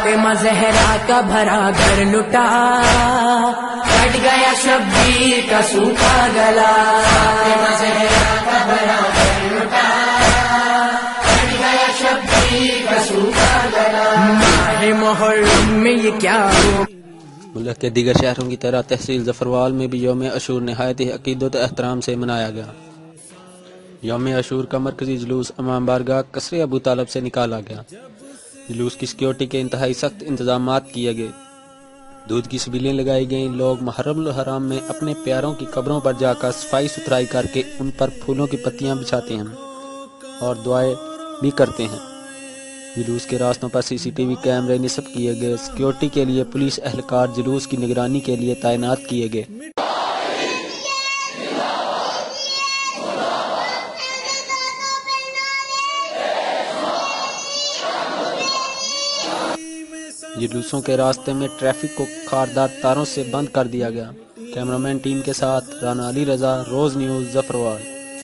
فاطمہ زہرا کا بھرا گھر لٹا، کٹ گیا شبیر کا سوکھا گلا، فاطمہ زہرا کا بھرا گھر لٹا، کٹ گیا شبیر کا سوکھا گلا۔ ماہ محرم میں یہ کیا ہو؟ ملک کے دیگر شہروں کی طرح تحصیل ظفروال میں بھی یوم عاشور نہایت ہی عقیدت و احترام سے منایا گیا۔ یوم عاشور کا مرکزی جلوس امام بارگاہ قصر ابو طالب سے نکالا گیا۔ جلوس کی سیکیورٹی کے انتہائی سخت انتظامات کیے گئے، دودھ کی سبیلیں لگائی گئیں، لوگ محرم الحرام میں اپنے پیاروں کی قبروں پر جا کر صفائی ستھرائی کر کے ان پر پھولوں کی پتیاں بچھاتے ہیں اور دعائیں بھی کرتے ہیں۔ جلوس کے راستوں پر سی سی ٹی وی کیمرے نصب کیے گئے، سیکیورٹی کے لیے پولیس اہلکار جلوس کی نگرانی کے لیے تعینات کیے گئے۔ جلوسوں کے راستے میں ٹریفک کو خاردار تاروں سے بند کر دیا گیا۔ کیمرامین ٹیم کے ساتھ رانا علی رضا، روز نیوز، ظفروال۔